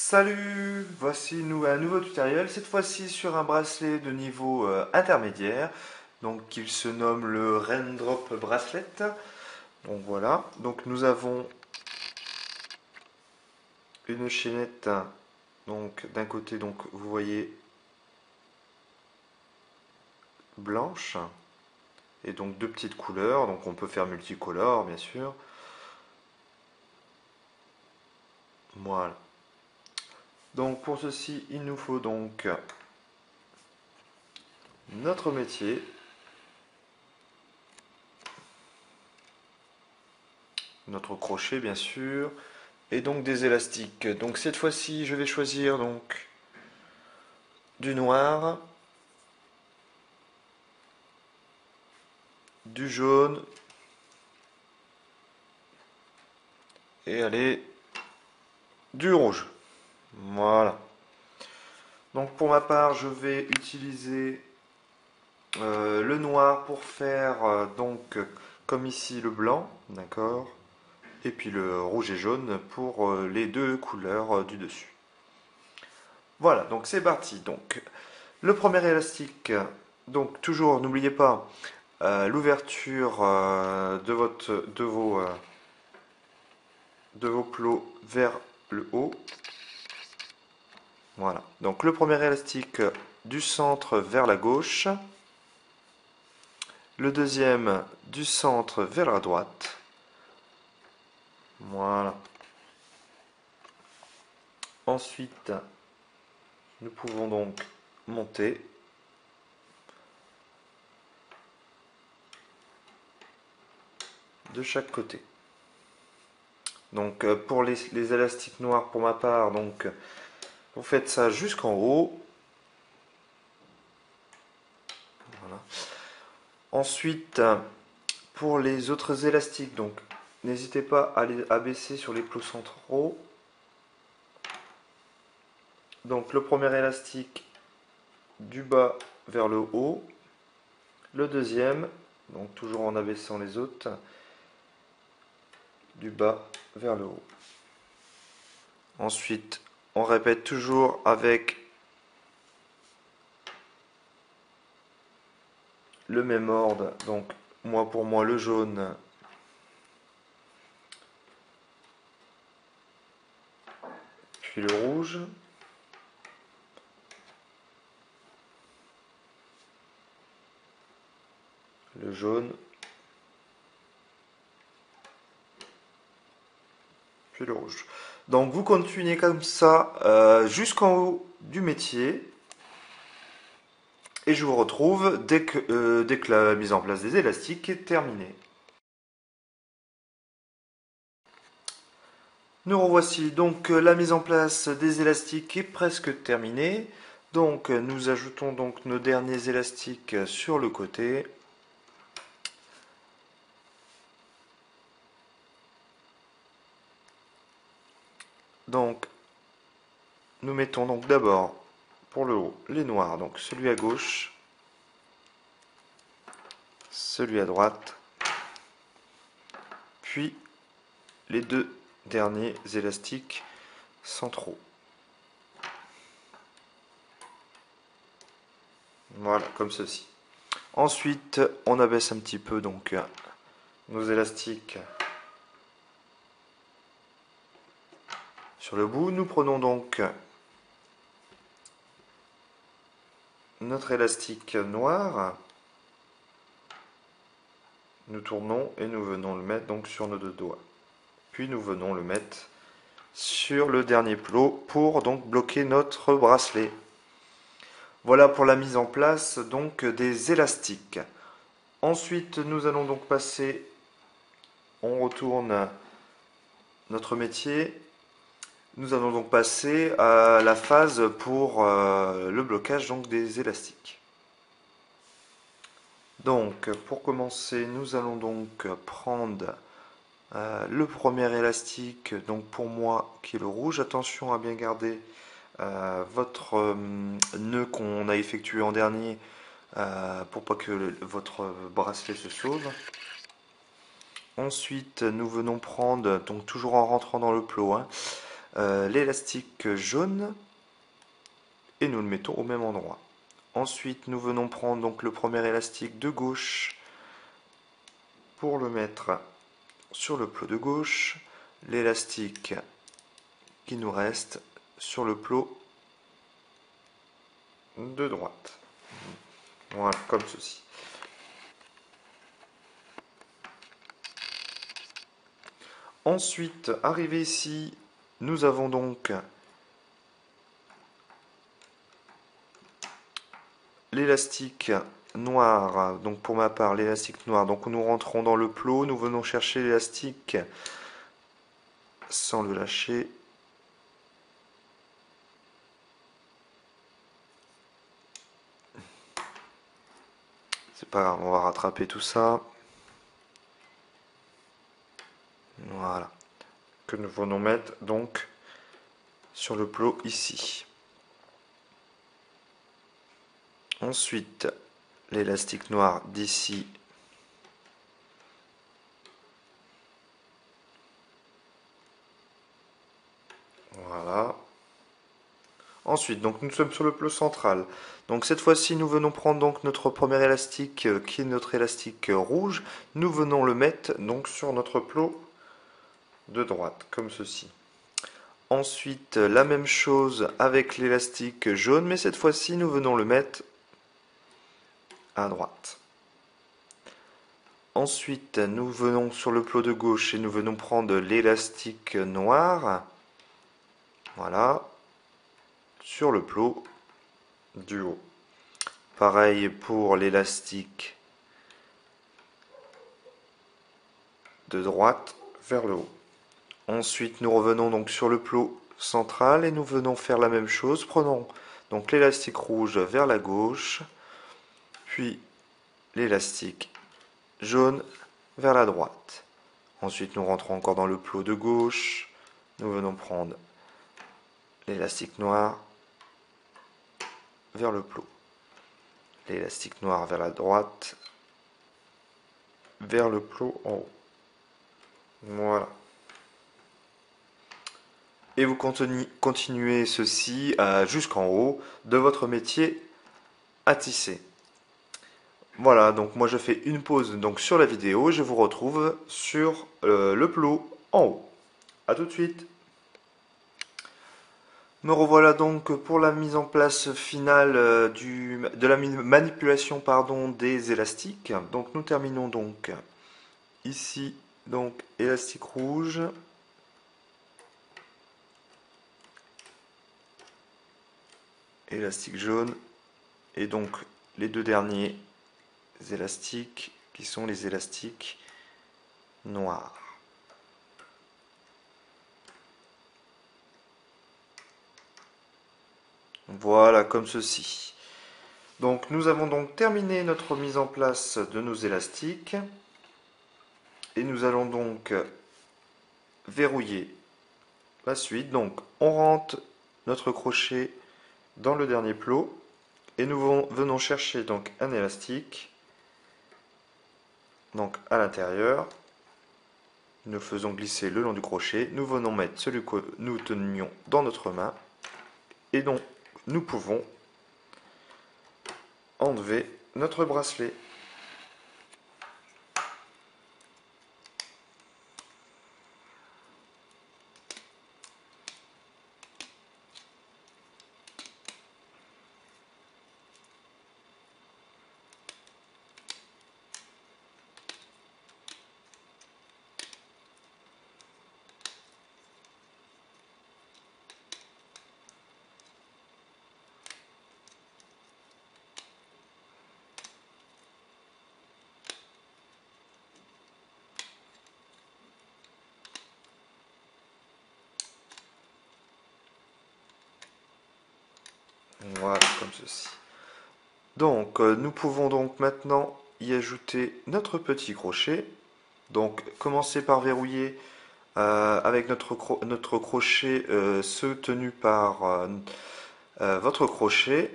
Salut, voici un nouveau tutoriel, cette fois-ci sur un bracelet de niveau intermédiaire, donc il se nomme le Raindrop Bracelet. Donc voilà, donc nous avons une chaînette, donc d'un côté, donc vous voyez blanche, et donc deux petites couleurs, donc on peut faire multicolore bien sûr. Voilà. Donc pour ceci, il nous faut donc notre métier. Notre crochet bien sûr, et donc des élastiques. Donc cette fois-ci, je vais choisir donc du noir, du jaune, et allez, du rouge. Voilà. Donc pour ma part, je vais utiliser le noir pour faire donc comme ici le blanc, d'accord, et puis le rouge et jaune pour les deux couleurs du dessus. Voilà, donc c'est parti. Donc le premier élastique, donc toujours n'oubliez pas l'ouverture de vos plots vers le haut. Voilà. Donc le premier élastique du centre vers la gauche. Le deuxième du centre vers la droite. Voilà. Ensuite, nous pouvons donc monter. De chaque côté. Donc pour les élastiques noirs pour ma part, donc vous faites ça jusqu'en haut. Voilà. Ensuite, pour les autres élastiques, donc n'hésitez pas à les abaisser sur les plots centraux. Donc le premier élastique du bas vers le haut. Le deuxième, donc toujours en abaissant les autres, du bas vers le haut. Ensuite, on répète toujours avec le même ordre. Donc pour moi le jaune, puis le rouge. Le jaune, puis le rouge. Donc vous continuez comme ça jusqu'en haut du métier. Et je vous retrouve dès que la mise en place des élastiques est terminée. Nous revoici, donc la mise en place des élastiques est presque terminée. Donc nous ajoutons donc nos derniers élastiques sur le côté. Donc nous mettons donc d'abord pour le haut les noirs, donc celui à gauche, celui à droite, puis les deux derniers élastiques centraux. Voilà, comme ceci. Ensuite, on abaisse un petit peu donc nos élastiques sur le bout. Nous prenons donc notre élastique noir. Nous tournons et nous venons le mettre donc sur nos deux doigts. Puis nous venons le mettre sur le dernier plot pour donc bloquer notre bracelet. Voilà pour la mise en place donc des élastiques. Ensuite, nous allons donc passer, on retourne notre métier. Nous allons donc passer à la phase pour le blocage donc des élastiques. Donc pour commencer, nous allons donc prendre le premier élastique, donc pour moi qui est le rouge. Attention à bien garder votre nœud qu'on a effectué en dernier pour pas que votre bracelet se sauve. Ensuite, nous venons prendre, donc toujours en rentrant dans le plot, l'élastique jaune et nous le mettons au même endroit. Ensuite, nous venons prendre donc le premier élastique de gauche pour le mettre sur le plot de gauche, l'élastique qui nous reste sur le plot de droite. Voilà, comme ceci. Ensuite, arrivé ici, nous avons donc l'élastique noir, donc pour ma part l'élastique noir, donc nous rentrons dans le plot, nous venons chercher l'élastique sans le lâcher. C'est pas grave, on va rattraper tout ça. Voilà. Que nous venons mettre donc sur le plot ici. Ensuite, l'élastique noir d'ici. Voilà. Ensuite, donc nous sommes sur le plot central. Donc cette fois-ci, nous venons prendre donc notre premier élastique qui est notre élastique rouge. Nous venons le mettre donc sur notre plot de droite, comme ceci. Ensuite, la même chose avec l'élastique jaune, mais cette fois-ci, nous venons le mettre à droite. Ensuite, nous venons sur le plot de gauche et nous venons prendre l'élastique noir. Voilà. Sur le plot du haut. Pareil pour l'élastique de droite vers le haut. Ensuite, nous revenons donc sur le plot central et nous venons faire la même chose. Prenons donc l'élastique rouge vers la gauche, puis l'élastique jaune vers la droite. Ensuite, nous rentrons encore dans le plot de gauche. Nous venons prendre l'élastique noir vers le plot. L'élastique noir vers la droite, vers le plot en haut. Voilà. Et vous continuez ceci jusqu'en haut de votre métier à tisser. Voilà, donc moi je fais une pause donc sur la vidéo et je vous retrouve sur le plot en haut. A tout de suite. Me revoilà donc pour la mise en place finale de la manipulation des élastiques. Donc nous terminons donc ici, donc élastique rouge. Élastique jaune. Et donc les deux derniers élastiques qui sont les élastiques noirs. Voilà, comme ceci. Donc nous avons donc terminé notre mise en place de nos élastiques. Et nous allons donc verrouiller la suite. Donc on rentre notre crochet dans le dernier plot. Et nous venons chercher donc un élastique. Donc à l'intérieur. Nous faisons glisser le long du crochet. Nous venons mettre celui que nous tenions dans notre main. Et donc nous pouvons enlever notre bracelet. Voilà, comme ceci. Donc, nous pouvons donc maintenant y ajouter notre petit crochet. Donc, commencer par verrouiller avec notre crochet soutenu par votre crochet.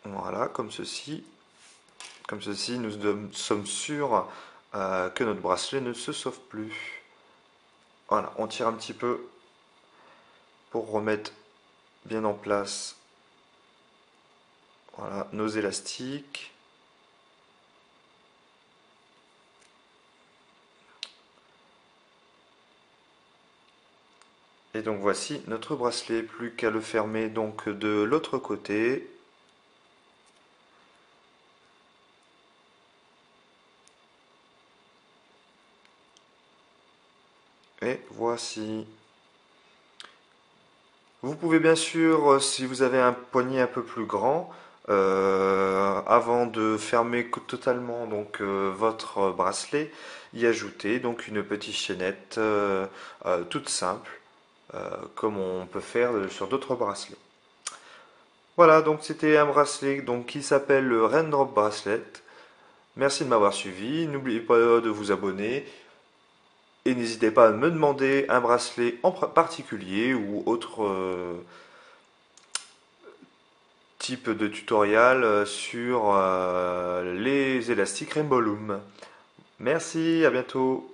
Voilà, comme ceci. Comme ceci, nous sommes sûrs que notre bracelet ne se sauve plus. Voilà, on tire un petit peu pour remettre bien en place, voilà, nos élastiques. Et donc voici notre bracelet, plus qu'à le fermer donc de l'autre côté. Et voici. Vous pouvez bien sûr, si vous avez un poignet un peu plus grand, avant de fermer totalement donc votre bracelet, y ajouter donc une petite chaînette toute simple, comme on peut faire sur d'autres bracelets. Voilà, donc c'était un bracelet donc, qui s'appelle le Raindrop Bracelet. Merci de m'avoir suivi. N'oubliez pas de vous abonner. Et n'hésitez pas à me demander un bracelet en particulier ou autre type de tutoriel sur les élastiques Rainbow Loom. Merci, à bientôt.